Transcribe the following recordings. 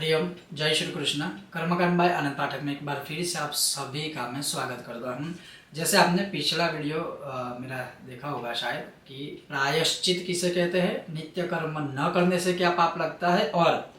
हरिओम, जय श्री कृष्ण। कर्मकांड बाय आनंद पाठक में एक बार फिर से आप सभी का मैं स्वागत करता हूँ। जैसे आपने पिछला वीडियो मेरा देखा होगा शायद कि प्रायश्चित किसे कहते हैं, नित्य कर्म न करने से क्या पाप लगता है, और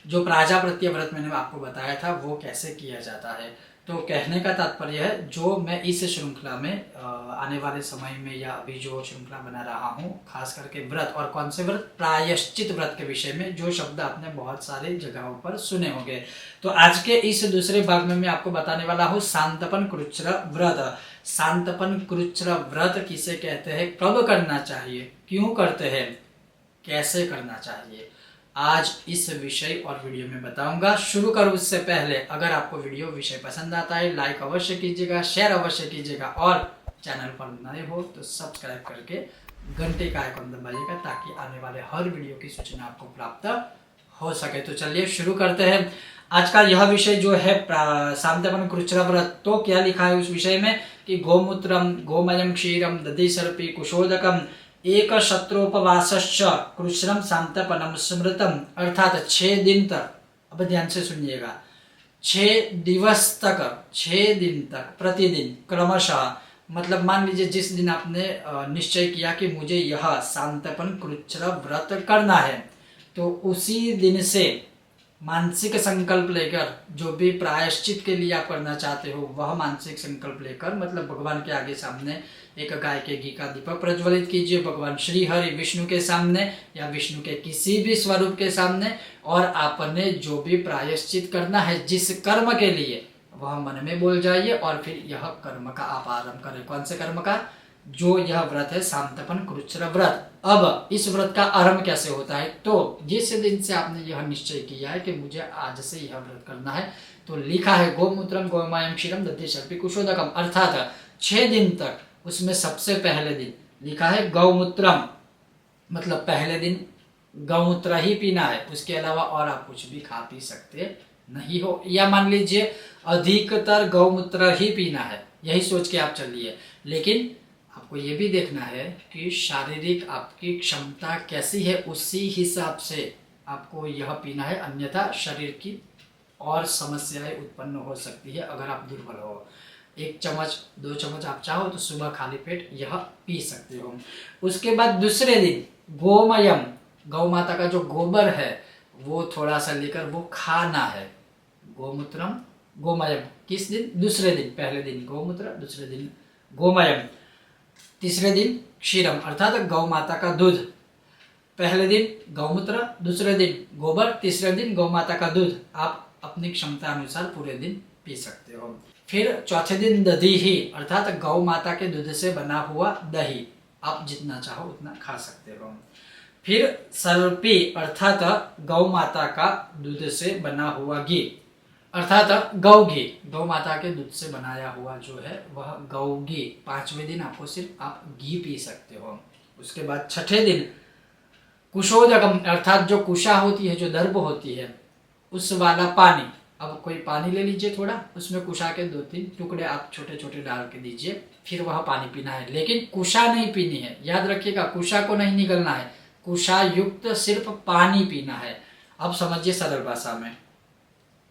जो प्राजापत्य व्रत मैंने आपको बताया था वो कैसे किया जाता है। तो कहने का तात्पर्य है, जो मैं इस श्रृंखला में आने वाले समय में या अभी जो श्रृंखला बना रहा हूँ, खास करके व्रत, और कौन से व्रत, प्रायश्चित व्रत के विषय में, जो शब्द आपने बहुत सारे जगहों पर सुने होंगे। तो आज के इस दूसरे भाग में मैं आपको बताने वाला हूँ शांतपन कृच्छ्र व्रत। शांतपन कृच्छ्र व्रत किसे कहते हैं, कब करना चाहिए, क्यों करते हैं, कैसे करना चाहिए, आज इस विषय और वीडियो में बताऊंगा। शुरू करूं उससे पहले, अगर आपको वीडियो विषय पसंद आता है लाइक अवश्य कीजिएगा, शेयर अवश्य कीजिएगा, और चैनल पर नए हो तो सब्सक्राइब करके घंटे का आइकन दबाइएगा ताकि आने वाले हर वीडियो की सूचना आपको प्राप्त हो सके। तो चलिए शुरू करते हैं। आज का यह विषय जो है शांतपन कृच्छ्र व्रत, तो क्या लिखा है उस विषय में कि गोमूत्रम गोमयम क्षीरम दधि सर्पी कुशोदकम एक शत्रुपवासश्च कृच्छ्रम शांतपनम स्मृतम, अर्थात 6 दिन तक, अब ध्यान से सुनिएगा, 6 दिवस तक, 6 दिन तक प्रतिदिन क्रमशः, मतलब मान लीजिए जिस दिन आपने निश्चय किया कि मुझे यह शांतपन कृच्छ्र व्रत करना है, तो उसी दिन से मानसिक संकल्प लेकर, जो भी प्रायश्चित के लिए आप करना चाहते हो वह मानसिक संकल्प लेकर, मतलब भगवान के आगे सामने एक गाय के घी का दीपक प्रज्वलित कीजिए, भगवान श्री हरि विष्णु के सामने या विष्णु के किसी भी स्वरूप के सामने, और आपने जो भी प्रायश्चित करना है जिस कर्म के लिए, वह मन में बोल जाइए, और फिर यह कर्म का आप आरंभ करें। कौन से कर्म का? जो यह व्रत है शांतपन कृच्छ्र व्रत। अब इस व्रत का आरंभ कैसे होता है? तो जिस दिन से आपने यह निश्चय किया है कि मुझे आज से यह व्रत करना है, तो लिखा है गोमूत्रम गोमयम क्षीरम दधि सर्पी कुशोदकम, अर्थात 6 दिन तक। उसमें सबसे पहले दिन लिखा है गौमूत्रम, मतलब पहले दिन गौमूत्र ही पीना है, उसके अलावा और आप कुछ भी खा पी सकते नहीं हो, या मान लीजिए अधिकतर गौमूत्र ही पीना है, यही सोच के आप चलिए। लेकिन आपको ये भी देखना है कि शारीरिक आपकी क्षमता कैसी है, उसी हिसाब से आपको यह पीना है, अन्यथा शरीर की और समस्याएं उत्पन्न हो सकती है अगर आप दुर्बल हो। 1 चम्मच 2 चम्मच आप चाहो तो सुबह खाली पेट यह पी सकते हो। उसके बाद दूसरे दिन गोमयम, गौ माता का जो गोबर है वो थोड़ा सा लेकर वो खाना है। गोमूत्रम गोमयम, किस दिन? दूसरे दिन। पहले दिन गोमूत्र, दूसरे दिन गोमयम, तीसरे दिन क्षीरम, अर्थात गौ माता का दूध। पहले दिन गौमूत्र, दूसरे दिन गोबर, तीसरे दिन गौ माता का दूध। आप अपनी क्षमता अनुसार पूरे दिन पी सकते हो। फिर चौथे दिन दधी ही, अर्थात गौ माता के दूध से बना हुआ दही, आप जितना चाहो उतना खा सकते हो। फिर सर्पी, अर्थात गौ माता का दूध से बना हुआ घी, अर्थात गौ घी, गौ माता के दूध से बनाया हुआ जो है वह गौ घी। 5वें दिन आपको सिर्फ आप घी पी सकते हो। उसके बाद 6ठे दिन कुशोदकम, अर्थात जो कुशा होती है, जो दर्भ होती है, उस वाला पानी। अब कोई पानी ले लीजिए थोड़ा, उसमें कुशा के 2-3 टुकड़े आप छोटे छोटे डाल के दीजिए, फिर वह पानी पीना है। लेकिन कुशा नहीं पीनी है, याद रखिएगा, कुशा को नहीं निगलना है, कुशा युक्त सिर्फ पानी पीना है। अब समझिए सरल भाषा में,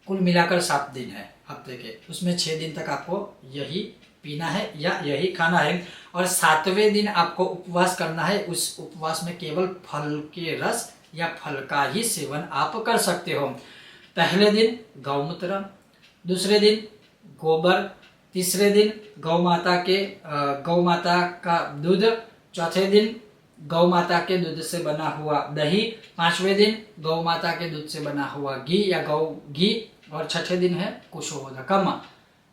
कुल मिलाकर 7 दिन है हफ्ते के, उसमें 6 दिन तक आपको यही पीना है या यही खाना है, और 7वें दिन आपको उपवास करना है। उस उपवास में केवल फल के रस या फल का ही सेवन आप कर सकते हो। पहले दिन गौमूत्र, दूसरे दिन गोबर, तीसरे दिन गौ माता का दूध, चौथे दिन गौ माता के दूध से बना हुआ दही, 5वें दिन गौ माता के दूध से बना हुआ घी या गौ घी, और 6ठे दिन है कुशोदकम,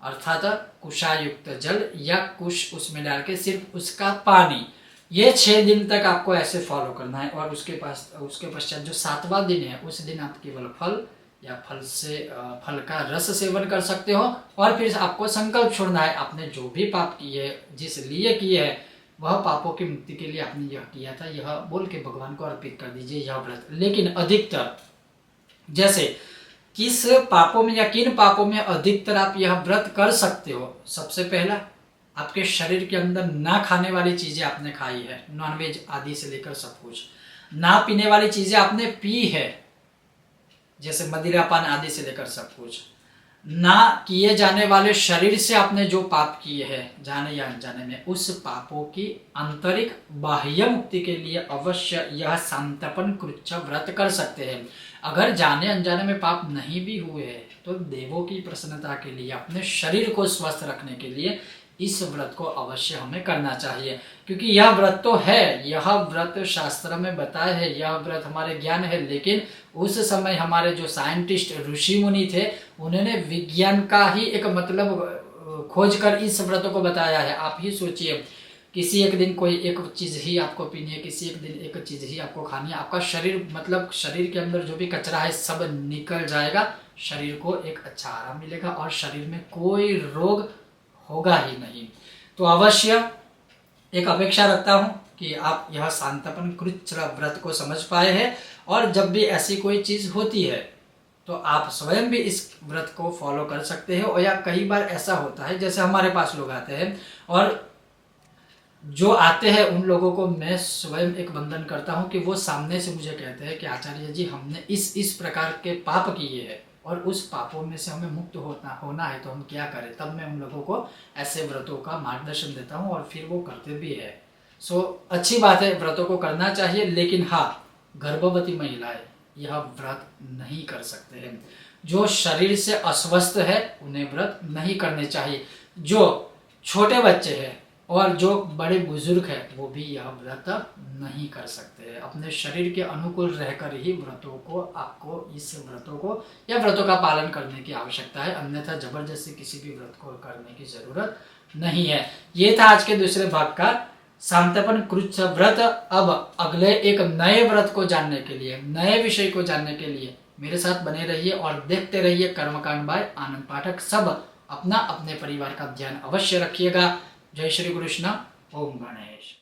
अर्थात कुशायुक्त जल या कुश उसमें डाल के सिर्फ उसका पानी। ये 6 दिन तक आपको ऐसे फॉलो करना है। और उसके पश्चात जो 7वां दिन है, उस दिन आप केवल फल या फल का रस सेवन कर सकते हो। और फिर आपको संकल्प छोड़ना है, आपने जो भी पाप किए, जिस लिए किए है, वह पापों की मुक्ति के लिए आपने यह किया था, यह बोल के भगवान को अर्पित कर दीजिए यह व्रत। लेकिन अधिकतर, जैसे किस पापों में या किन पापों में अधिकतर आप यह व्रत कर सकते हो? सबसे पहला, आपके शरीर के अंदर ना खाने वाली चीजें आपने खाई है, नॉनवेज आदि से लेकर सब कुछ। ना पीने वाली चीजें आपने पी है, जैसे मदिरापान आदि से लेकर सब कुछ। ना किए जाने वाले शरीर से आपने जो पाप किए हैं जाने या अनजाने में, उस पापों की आंतरिक बाह्य मुक्ति के लिए अवश्य यह संतर्पण कृच्छ व्रत कर सकते हैं। अगर जाने अनजाने में पाप नहीं भी हुए हैं तो देवों की प्रसन्नता के लिए, अपने शरीर को स्वस्थ रखने के लिए इस व्रत को अवश्य हमें करना चाहिए। क्योंकि यह व्रत तो है, यह व्रत शास्त्र में बताया है, यह व्रत हमारे ज्ञान है, लेकिन उस समय हमारे जो साइंटिस्ट ऋषि मुनि थे उन्होंने विज्ञान का ही एक मतलब खोज कर इस व्रत को बताया है। आप ही सोचिए, किसी एक दिन कोई एक चीज़ ही आपको पीनी है, किसी एक दिन एक चीज़ ही आपको खानी है, आपका शरीर मतलब शरीर के अंदर जो भी कचरा है सब निकल जाएगा, शरीर को एक अच्छा आराम मिलेगा और शरीर में कोई रोग होगा ही नहीं। तो अवश्य एक अपेक्षा रखता हूँ कि आप यह संतर्पण कृच्छ व्रत को समझ पाए हैं, और जब भी ऐसी कोई चीज़ होती है तो आप स्वयं भी इस व्रत को फॉलो कर सकते हैं। और या कई बार ऐसा होता है, जैसे हमारे पास लोग आते हैं और जो आते हैं उन लोगों को मैं स्वयं एक वंदन करता हूं कि वो सामने से मुझे कहते हैं कि आचार्य जी हमने इस प्रकार के पाप किए हैं और उस पापों में से हमें मुक्त होना है, तो हम क्या करें। तब मैं उन लोगों को ऐसे व्रतों का मार्गदर्शन देता हूं और फिर वो करते भी है। सो अच्छी बात है, व्रतों को करना चाहिए, लेकिन हाँ, गर्भवती महिलाएं यह व्रत नहीं कर सकते हैं। जो शरीर से अस्वस्थ है उन्हें व्रत नहीं करने चाहिए। जो छोटे बच्चे हैं और जो बड़े बुजुर्ग हैं वो भी यह व्रत नहीं कर सकते हैं। अपने शरीर के अनुकूल रहकर ही व्रतों को, आपको इस व्रतों को या व्रतों का पालन करने की आवश्यकता है, अन्यथा जबरदस्ती किसी भी व्रत को करने की जरूरत नहीं है। ये था आज के दूसरे भाग का संतर्पण कृच्छ व्रत। अब अगले एक नए व्रत को जानने के लिए, नए विषय को जानने के लिए मेरे साथ बने रहिए और देखते रहिए कर्मकांड बाय आनंद पाठक। सब अपना अपने परिवार का ध्यान अवश्य रखिएगा। जय श्री कृष्ण। ओम गणेश।